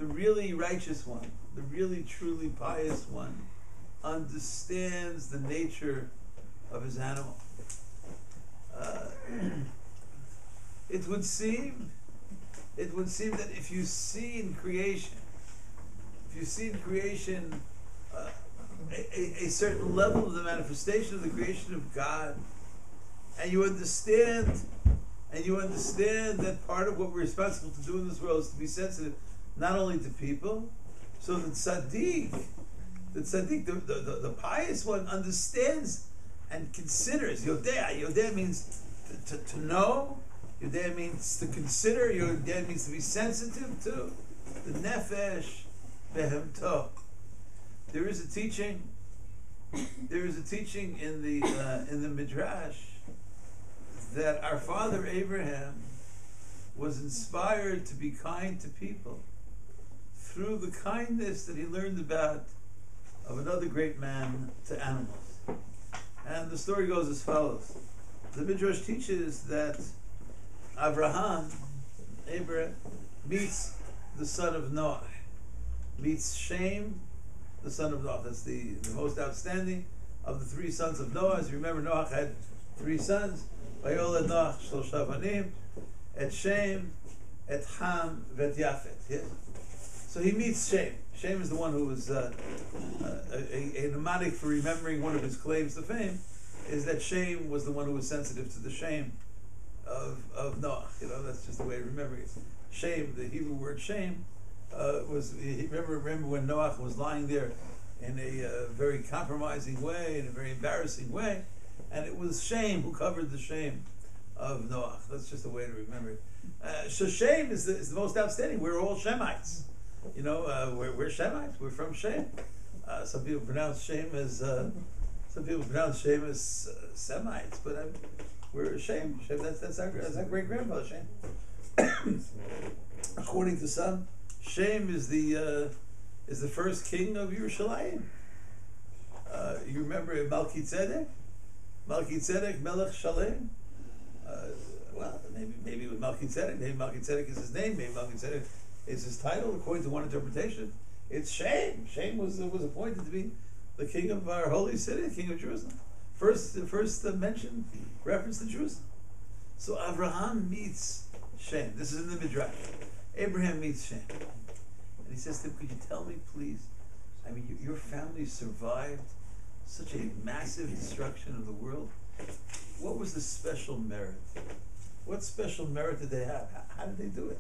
the really righteous one, the really truly pious one, understands the nature of his animal. It would seem that if you see in creation a certain level of the manifestation of the creation of God, and you understand that part of what we're responsible to do in this world is to be sensitive not only to people, so the tzaddik, the pious one, understands and considers. Yodea means to know. Yodea means to consider. Yodea means to be sensitive to the nefesh behemto. There is a teaching in the midrash that our father Abraham was inspired to be kind to people through the kindness that he learned about of another great man to animals. And the story goes as follows. The midrash teaches that Abraham meets the son of Noah, meets Shem, the son of Noah. That's the most outstanding of the three sons of Noah. As you remember, Noah had three sons. Vayoled Noach shlosha banim, et Shem, et Ham, vet Yafet. Yes? So he meets Shem. Shem is the one who was a mnemonic for remembering one of his claims to fame, is that Shem was the one who was sensitive to the shame of Noah. That's just the way of remembering it. Shem, the Hebrew word Shem, remember when Noah was lying there in a very compromising way, in a very embarrassing way, and it was Shem who covered the shame of Noah. That's just a way to remember it. So Shem is the most outstanding. We're all Shemites. We're Shemites. We're from Shem. Some people pronounce Shem as Semites, but we're Shem. That's our great grandfather Shem. According to some, Shem is the first king of Yerushalayim. You remember Melchizedek Melech Shalem. Maybe with Melchizedek. Maybe Melchizedek is his name. Maybe Melchizedek is his title. According to one interpretation, it's Shem. Shem was appointed to be the king of our holy city, the king of Jerusalem. First mention, reference to Jerusalem. So Abraham meets Shem. This is in the Midrash. Abraham meets Shem. And he says to him, could you tell me, please, your family survived such a massive destruction of the world. What was the special merit? What special merit did they have? How did they do it?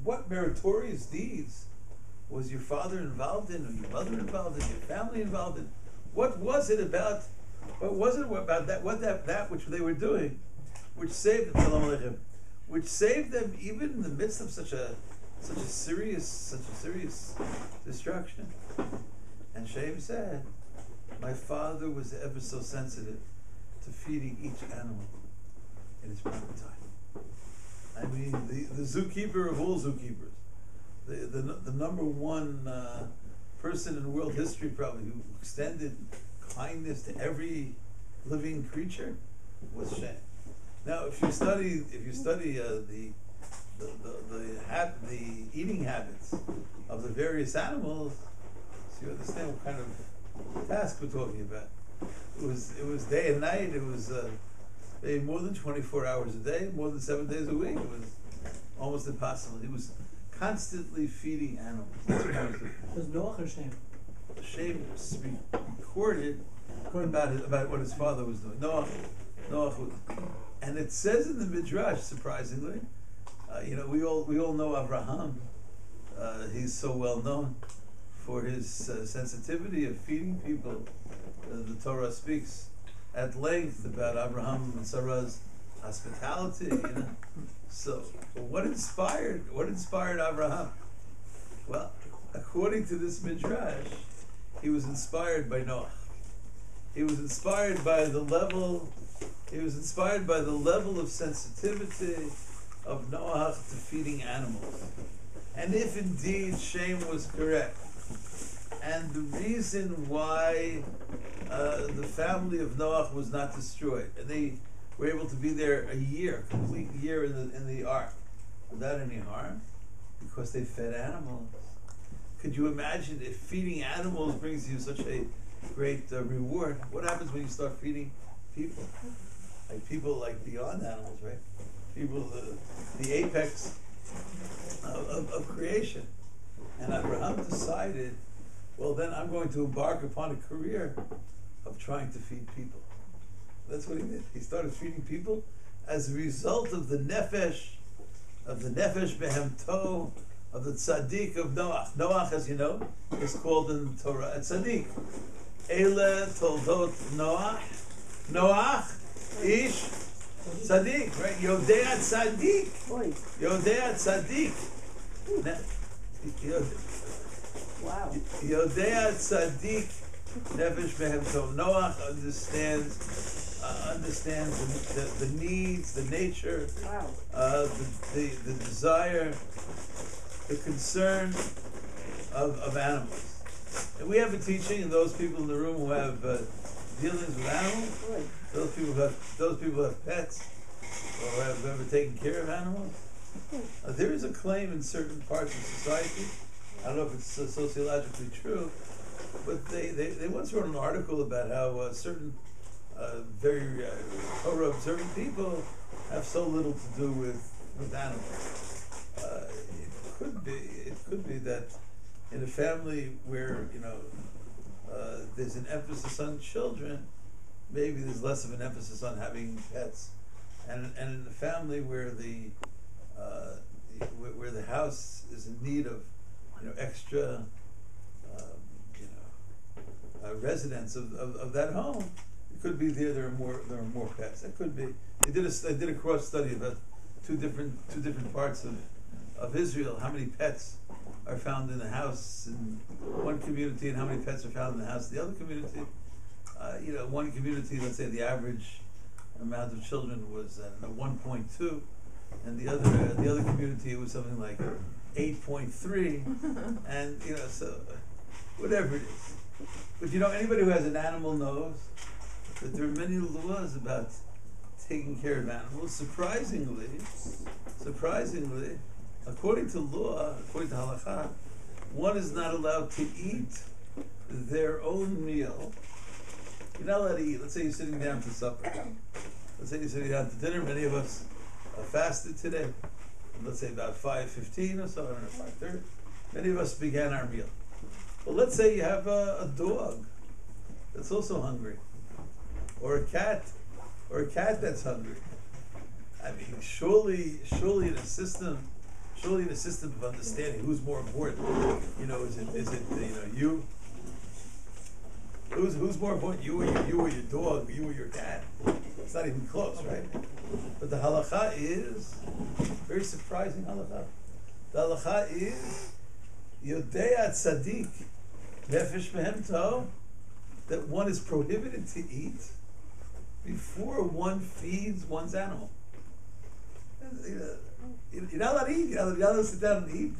What meritorious deeds was your father involved in, or your mother involved in, your family involved in? What was it about that which they were doing, which saved them, even in the midst of such a serious destruction? And Shem said, my father was ever so sensitive to feeding each animal in its proper time. The zookeeper of all zookeepers, the number one person in world history probably who extended kindness to every living creature was Shem. Now, if you study the eating habits of the various animals, so you understand what kind of task we're talking about. It was day and night. It was more than 24 hours a day, more than 7 days a week. It was almost impossible. He was constantly feeding animals. That's what he was doing. Was Noach or Shem? Shem recorded about what his father was doing. Noach was, and it says in the Midrash, surprisingly, we all know Abraham. He's so well known for his sensitivity of feeding people. The Torah speaks at length about Abraham and Sarah's hospitality. So, what inspired Abraham? Well, according to this midrash, he was inspired by Noah. He was inspired by the level of sensitivity of Noah to feeding animals. And if indeed Shem was correct, and the reason why the family of Noah was not destroyed, and they were able to be there a complete year in the ark, without any harm, Because they fed animals. Could you imagine if feeding animals brings you such a great reward? What happens when you start feeding people? Like people like beyond animals, right? People, the apex of creation. And Abraham decided, well, then I'm going to embark upon a career of trying to feed people. That's what he did. He started feeding people as a result of the nefesh behemto, of the tzaddik of Noach. Noach, as you know, is called in the Torah a tzaddik. Ele toldot Noach. Noach, ish, tzaddik, right? Yodea tzaddik. Yodea tzaddik. Wow. Yodea tzaddik nefesh behemto. Noach understands the needs, the nature, Wow. the desire, the concern of animals. And we have a teaching, and those people in the room who have dealings with animals, those people who have pets, or have ever taken care of animals, there is a claim in certain parts of society, I don't know if it's sociologically true, but they once wrote an article about how certain very Torah observant people have so little to do with animals. It could be that in a family where there's an emphasis on children, maybe there's less of an emphasis on having pets, and in a family where the house is in need of extra residents of that home. It could be there are more pets. It could be. They did a cross study about two different parts of Israel. How many pets are found in the house in one community, and how many pets are found in the house in the other community? One community, let's say the average amount of children was 1.2, and the other community it was something like 8.3, and so whatever it is. But anybody who has an animal knows that there are many laws about taking care of animals. Surprisingly, according to law, according to halakha, one is not allowed to eat their own meal. You're not allowed to eat. Let's say you're sitting down to supper. Let's say you're sitting down to dinner. Many of us fasted today. Let's say about 5:15 or so, I don't know, 5:30. Many of us began our meal. Well, let's say you have a dog that's also hungry, or a cat that's hungry. I mean, surely in a system of understanding, who's more important? Is it you? Who's more important? You or your dog? You or your cat? It's not even close, right? But the halakha is very surprising halakha. The halakha is Yodea tzaddik nefesh behemto, that one is prohibited to eat before one feeds one's animal. You're not allowed to eat. You're not allowed to sit down and eat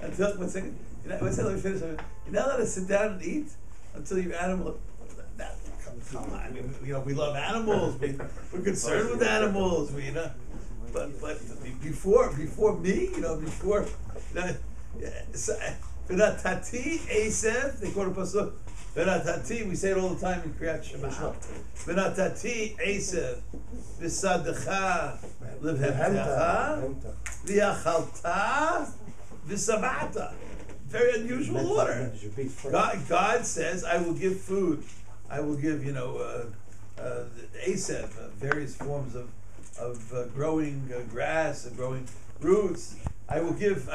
until, one second. Let me finish. You're not allowed to sit down and eat until your animal. Come on. I mean, we love animals. We're concerned with animals. But before me, before. V'natati esev, they quote a pasuk. V'natati, we say it all the time in Kriyat Shema. V'natati esev, v'sadecha levhemtecha, v'yachalta v'sabata. Very unusual order. God says, I will give food. I will give, esev, various forms of growing grass and growing roots. I will give.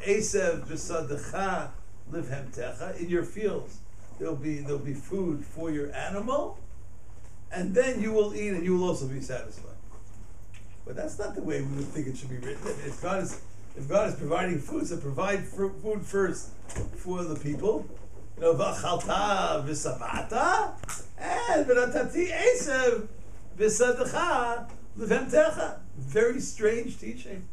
Esev b'sadecha livhemtecha, in your fields there'll be food for your animal, and then you will eat and you will also be satisfied. But that's not the way we would think it should be written. If God is providing food, so provide food first for the people. V'achalta v'savata and v'natati esev b'sadecha livhemtecha. Very strange teaching.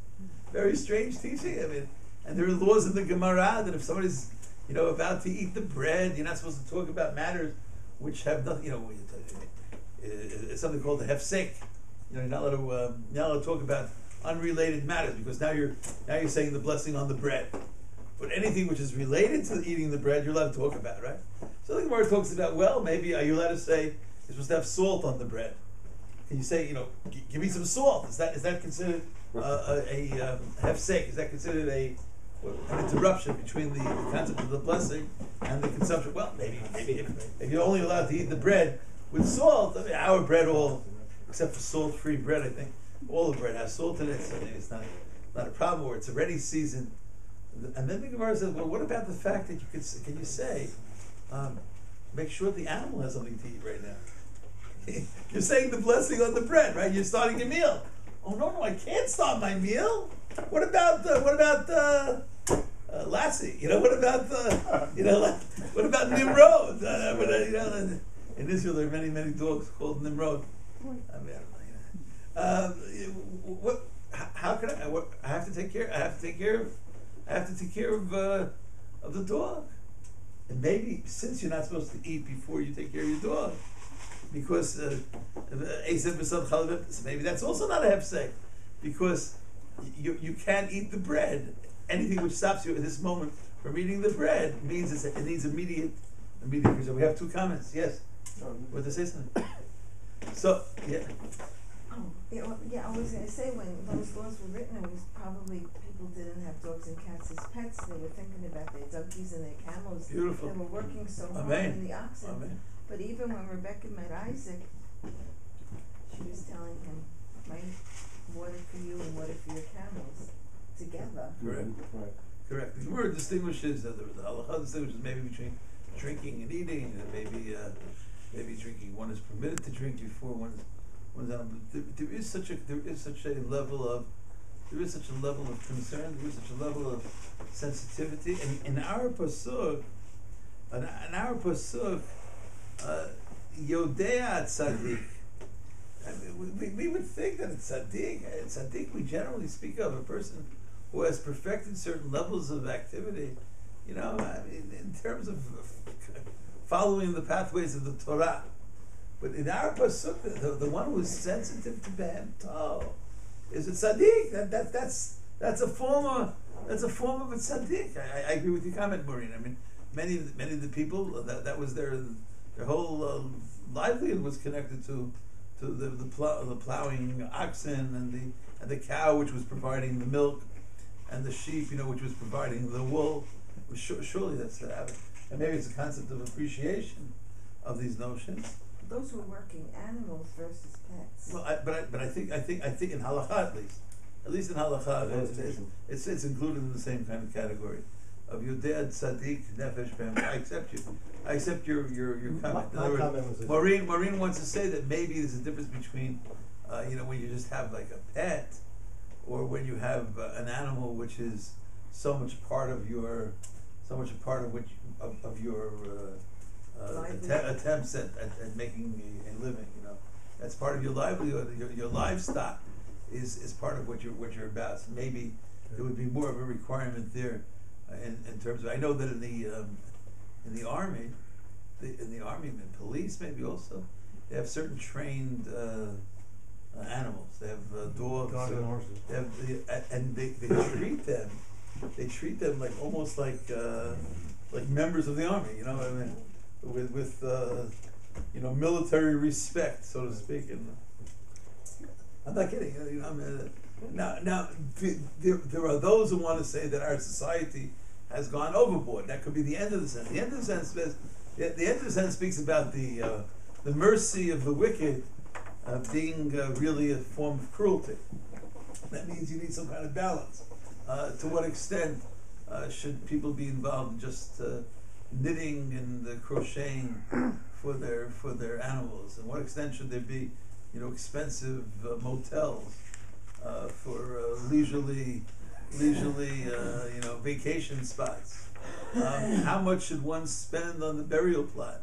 Very strange teaching. I mean, and there are laws in the Gemara that if somebody's, about to eat the bread, you're not supposed to talk about matters which have nothing. It's something called the hefsek. You're not allowed to talk about unrelated matters, because now you're saying the blessing on the bread. But anything which is related to eating the bread, you're allowed to talk about, right? So the Gemara talks about, well, maybe are you allowed to say you're supposed to have salt on the bread? Can you say, give me some salt? Is that considered a hefsek? Is that considered an interruption between the concept of the blessing and the consumption? Well, maybe if you're only allowed to eat the bread with salt, I mean, our bread except for salt-free bread, I think, all the bread has salt in it, so maybe it's not a problem, or it's already seasoned. And then the Gemara says, well, what about the fact that can you say, make sure the animal has something to eat right now? You're saying the blessing on the bread, right? You're starting your meal. Oh no, I can't start my meal. What about Lassie? What about what about Nimrod? In Israel there are many dogs called Nimrod. I mean, I don't know. How can I have to take care? I have to take care of the dog. And maybe since you're not supposed to eat before you take care of your dog, because maybe that's also not a hefsek, because you can't eat the bread. Anything which stops you at this moment from eating the bread means it needs immediate. So we have two comments. Yes, what to say something? So yeah. I was going to say, when those laws were written, it was probably people didn't have dogs and cats as pets. They were thinking about their donkeys and their camels. Beautiful. They were working so hard in the oxen. Amen. But even when Rebecca met Isaac, she was telling him, right, water for you and water for your camels together. Correct. The Gemara distinguishes that the halacha distinguishes maybe between drinking and eating, and maybe drinking. One is permitted to drink before one is. There is such a level of concern. There is such a level of sensitivity. And in our pasuk, Yodea tzaddik. I mean, we would think that it's tzaddik. Tzaddik we generally speak of a person who has perfected certain levels of activity. I mean, in terms of following the pathways of the Torah. But in our pasuk, the one who is sensitive to Behem Tov is a tzaddik. That's a form of a tzaddik. I agree with your comment, Maureen. I mean, many of the people that was their whole livelihood was connected to the plowing oxen and the cow, which was providing the milk, and the sheep, which was providing the wool. Surely that's and maybe it's a concept of appreciation of these notions. Those were working animals versus pets. Well, I think in halakha at least in halakha, it's included in the same kind of category of Yodea tzaddik nefesh behem. I accept your comment. In other words, Maureen wants to say that maybe there's a difference between when you just have like a pet, or when you have an animal which is so much part of your attempts at making a living. That's part of your livelihood. Your livestock is part of what you're about. So maybe there would be more of a requirement there in terms of. I know that in the army, and police maybe also, they have certain trained animals. They have dogs and horses. They treat them like almost like members of the army. I mean, with military respect, so to speak. And I'm not kidding. Now there are those who want to say that our society has gone overboard. That could be the end of the sentence. The end of the sentence speaks about the mercy of the wicked being really a form of cruelty. That means you need some kind of balance. To what extent should people be involved in just knitting and crocheting for their animals? And what extent should there be, expensive motels for leisurely vacation spots? How much should one spend on the burial plot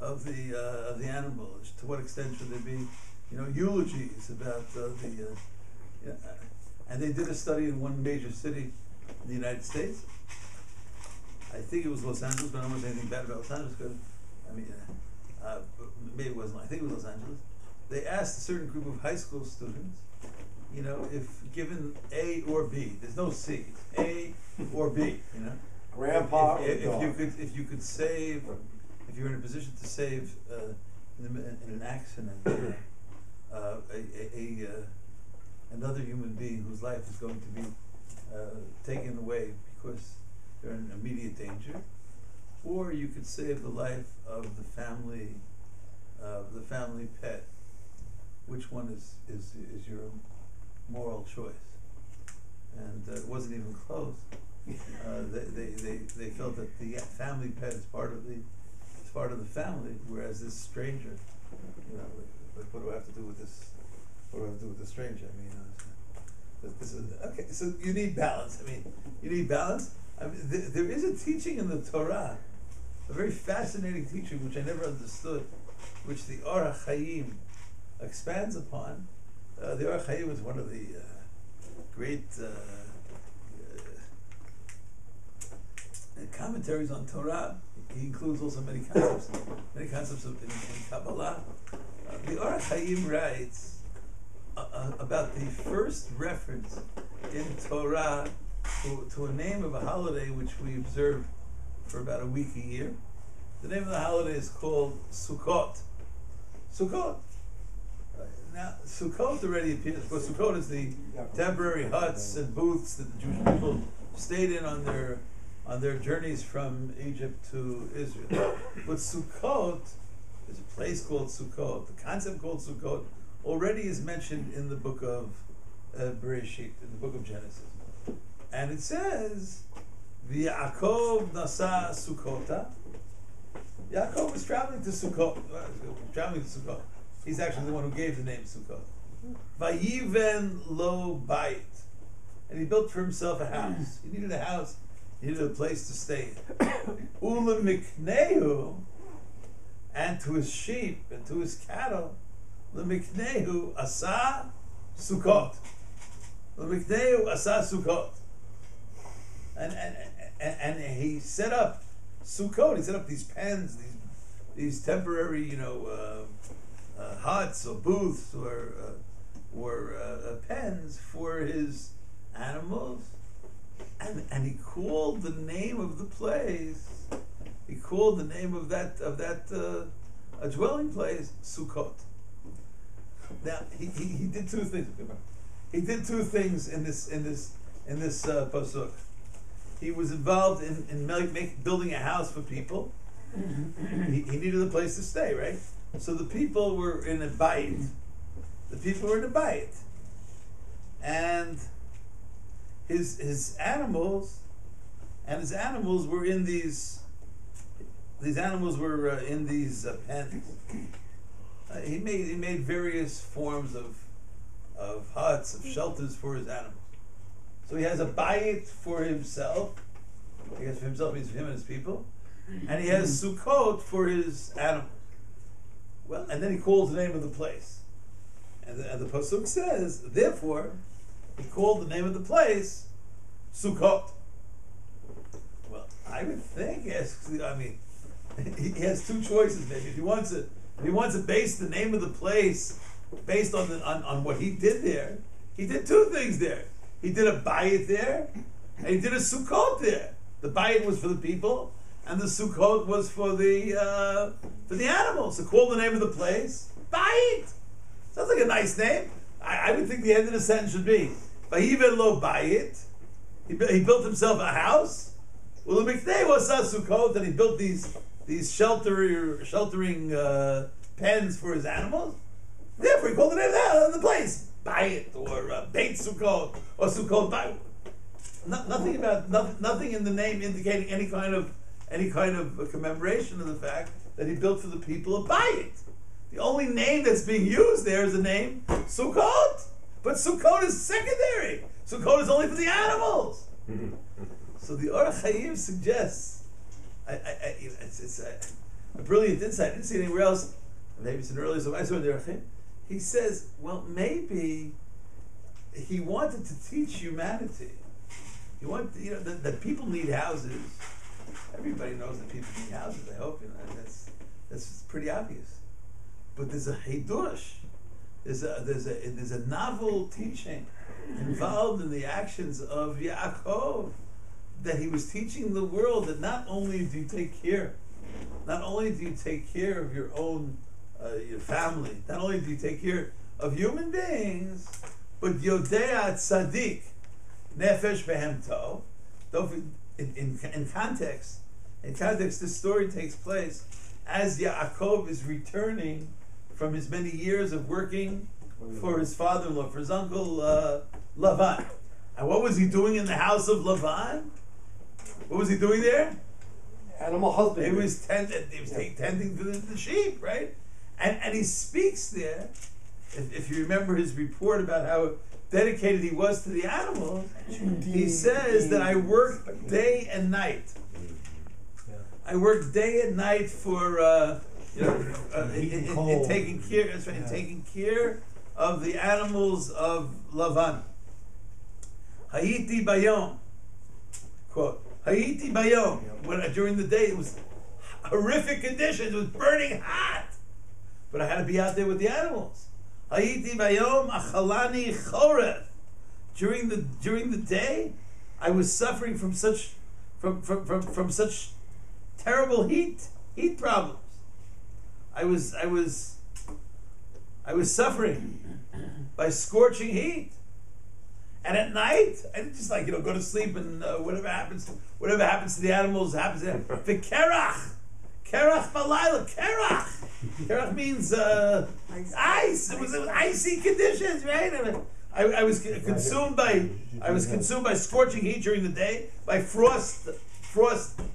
of the animal? To what extent should there be, eulogies about and they did a study in one major city in the United States. I think it was Los Angeles, but I don't want to say anything bad about Los Angeles because, maybe it wasn't. I think it was Los Angeles. They asked a certain group of high school students if given A or B, there's no C, A or B, Grandpa if you could save, if you're in a position to save in an accident another human being whose life is going to be taken away because they're in immediate danger, or you could save the life of the family pet. Which one is your moral choice? And it wasn't even close. They felt that the family pet is part of the family, whereas this stranger, what do I have to do with this? What do I have to do with the stranger? This is okay. So you need balance. You need balance. There is a teaching in the Torah, a very fascinating teaching which I never understood, which the Orach Chaim expands upon. The Orach Chaim is one of the great commentaries on Torah. He includes also many concepts in Kabbalah. The Orach Chaim writes about the first reference in Torah to a name of a holiday which we observe for about a week a year. The name of the holiday is called Sukkot. Sukkot. Now, Sukkot already appears. Of course, Sukkot is the temporary huts and booths that the Jewish people stayed in on their journeys from Egypt to Israel. But Sukkot, there's a place called Sukkot. The concept called Sukkot already is mentioned in the book of Bereshit, in the book of Genesis. And it says, V'Yaakov nasa Sukkota. Yaakov was traveling to Sukkot. He's actually the one who gave the name Sukkot. Vayiven lo bayit. And he built for himself a house. He needed a house. He needed a place to stay in. Ula miknehu, and to his sheep and to his cattle, lemiknehu asa Sukkot. Lemiknehu asa Sukkot. And he set up Sukkot. He set up these pens, these temporary, huts or booths or pens for his animals, and he called the name of the place. He called the name of that a dwelling place Sukkot. Now he did two things. He did two things in this pasuk. He was involved in building a house for people. He needed a place to stay, right? So the people were in a bayit. And his animals were in these animals were in these pens. He made various forms of huts, of shelters for his animals. So he has a bayit for himself. I guess for himself means for him and his people. And he has Sukkot for his animals. Well, and then he calls the name of the place. And the pasuk says, therefore, he called the name of the place Sukkot. Well, I would think, he has two choices maybe. If he wants to base the name of the place based on what he did there, he did two things there. He did a bayit there, and he did a Sukkot there. The bayit was for the people, and the Sukkot was for the animals. So call the name of the place bayit. Sounds like a nice name. I would think the end of the sentence should be Vayiven lo bayit. He built himself a house. Well, the mikneh was Sukkot, and he built these sheltering pens for his animals. Therefore, he called the name of the place Bayit or Beit Sukkot or Sukkot Bayit. Nothing in the name indicating any kind of commemoration of the fact that he built for the people a bayit. The only name that's being used there is the name Sukkot, but Sukkot is secondary. Sukkot is only for the animals. So the Orach Chaim suggests, it's a brilliant insight. I didn't see it anywhere else. Maybe it's an earlier. So I saw it in the Orach Chaim. He says, well, maybe he wanted to teach humanity. He wanted, that people need houses. Everybody knows that people need houses. I hope that's pretty obvious. But there's a hidush. there's a novel teaching involved in the actions of Yaakov, that he was teaching the world that not only do you take care of your own your family, not only do you take care of human beings, but Yodea Tzadik Nefesh Behem Tov. In context, this story takes place as Yaakov is returning from his many years of working for his father-in-law, for his uncle Lavan. And what was he doing in the house of Lavan? What was he doing there? Animal husband. He was tending to the sheep, right? And he speaks there. If you remember his report about how dedicated he was to the animals, he says that I worked day and night. I worked day and night for in taking care. That's right, in taking care of the animals of Lavan. Hayiti bayom. Quote. Hayiti bayom. When during the day it was horrific conditions. It was burning hot, but I had to be out there with the animals. Hayiti bayom achalani choref. During the day, I was suffering from such terrible heat problems. I was suffering by scorching heat. And at night, I didn't just go to sleep and whatever happens to the animals happens to them. V'kerach balayla, kerach. Kerach means ice. It was icy conditions, right? I was consumed by scorching heat during the day, by frost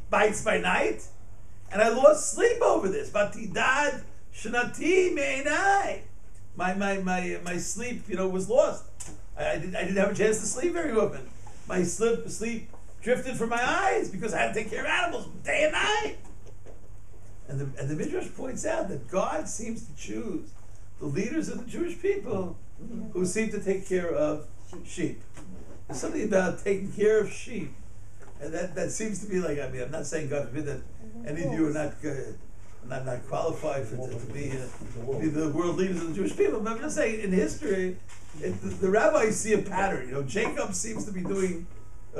bites by night, and I lost sleep over this. Batidad shnati meinai. My sleep, was lost. I didn't have a chance to sleep very often. My sleep drifted from my eyes because I had to take care of animals day and night. And the Midrash points out that God seems to choose the leaders of the Jewish people who seem to take care of sheep. There's something about taking care of sheep, and that seems to be I'm not saying, God forbid, that any of you are not qualified to be the world leaders of the Jewish people, but I'm just saying, in history, the rabbis see a pattern. Jacob seems to be doing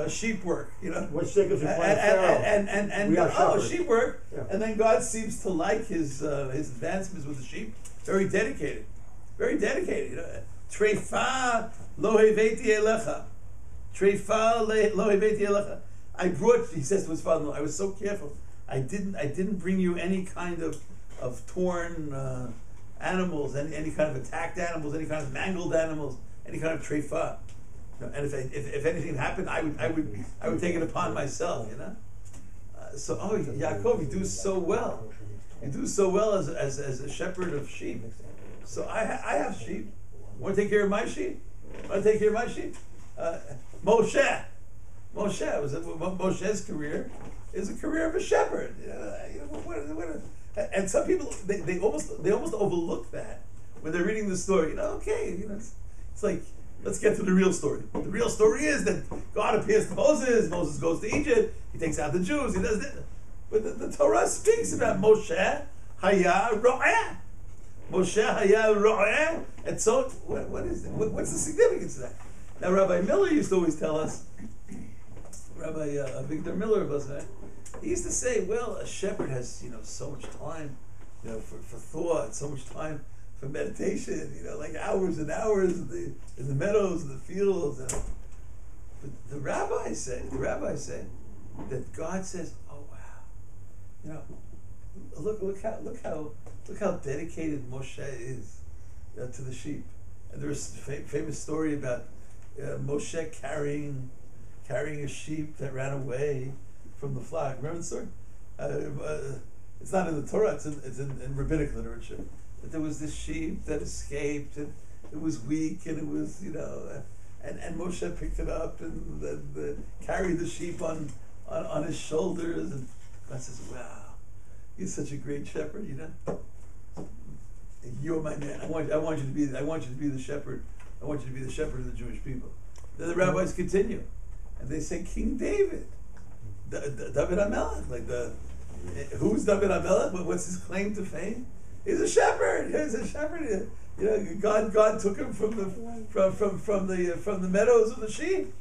sheep work. What's Jacob's and sheep work, and then God seems to like his advancements with the sheep. Very dedicated. Treifa lo heveti elecha. Treifa lo heveti elecha. I brought, he says to his father-in-law, I was so careful. I didn't bring you any kind of torn animals, any kind of attacked animals, any kind of mangled animals, any kind of treifa. And if anything happened, I would take it upon myself. So Yaakov, you do so well. You do so well as a shepherd of sheep. So I have sheep. Want to take care of my sheep? Moshe's career is a career of a shepherd. And some people they almost overlook that when they're reading the story. It's like, let's get to the real story. The real story is that God appears to Moses. Moses goes to Egypt. He takes out the Jews. He does this. But the Torah speaks about Moshe Haya Ro'eh. Moshe Haya Ro'eh. And so, what is it? What's the significance of that? Now, Rabbi Miller used to always tell us, Rabbi Victor Miller of us, he used to say, well, a shepherd has, so much time, for thought, so much time for meditation, like hours and hours in the meadows and the fields. But the rabbis say that God says, oh wow, look how dedicated Moshe is to the sheep. And there's a famous story about Moshe carrying a sheep that ran away from the flock. Remember the story? It's not in the Torah. It's in rabbinic literature. But there was this sheep that escaped, and it was weak, and it was and Moshe picked it up and carried the sheep on his shoulders, and God says, "Wow, you're such a great shepherd, You're my man. I want you to be the shepherd. I want you to be the shepherd of the Jewish people." Then the rabbis continue, and they say, King David, David HaMelech, who's David HaMelech? What's his claim to fame? He's a shepherd. God took him from the meadows of the sheep.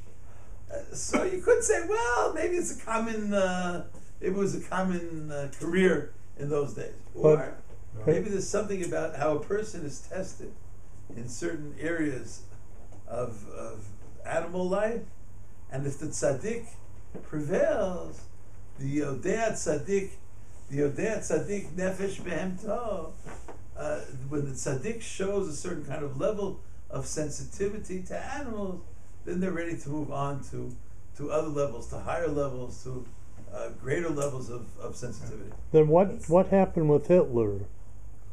So you could say, well, maybe it's a common. It was a common career in those days, or maybe there's something about how a person is tested in certain areas of animal life, and if the tzaddik prevails, the Yodea tzaddik nefesh behemto, when the tzaddik shows a certain kind of level of sensitivity to animals, then they're ready to move on to other levels, to higher levels, to greater levels of sensitivity. Then what happened with Hitler?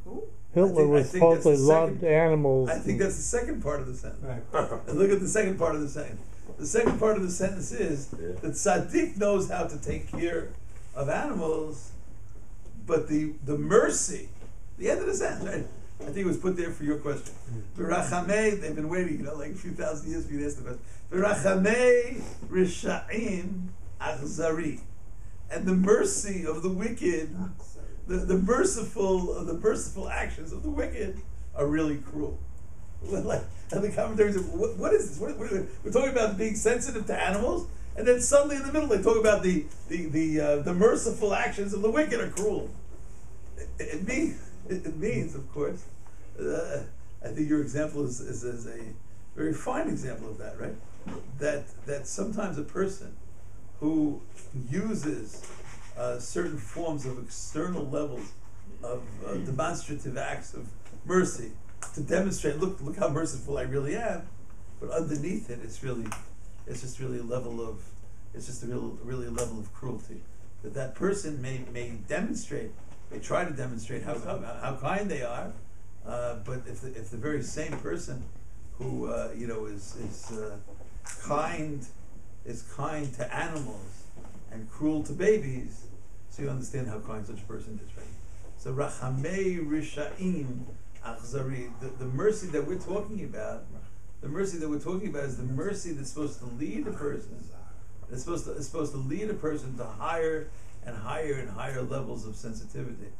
Who? Hitler supposedly loved animals. I think that's the second part of the sentence. Right. And look at the second part of the sentence. The second part of the sentence is that tzaddik knows how to take care of animals, but the mercy, the end of the sentence, right? I think it was put there for your question. V'rachamei, they've been waiting, like a few thousand years for you to ask the question. V'rachamei risha'im achzari. And the mercy of the wicked, the merciful actions of the wicked are really cruel. Like, and the commentaries, what is this? We're talking about being sensitive to animals, and then suddenly in the middle they talk about the merciful actions of the wicked are cruel. It means, of course, I think your example is a very fine example of that, right? That sometimes a person who uses certain forms of external levels of demonstrative acts of mercy to demonstrate, look how merciful I really am, but underneath it, it's just really a level of cruelty. That person may try to demonstrate how kind they are, but if the very same person who is kind to animals and cruel to babies, so you understand how kind such a person is, right? So rachamei risha'im achzari, the mercy that we're talking about, is the mercy that's supposed to lead a person. It's supposed to lead a person to higher and higher and higher levels of sensitivity.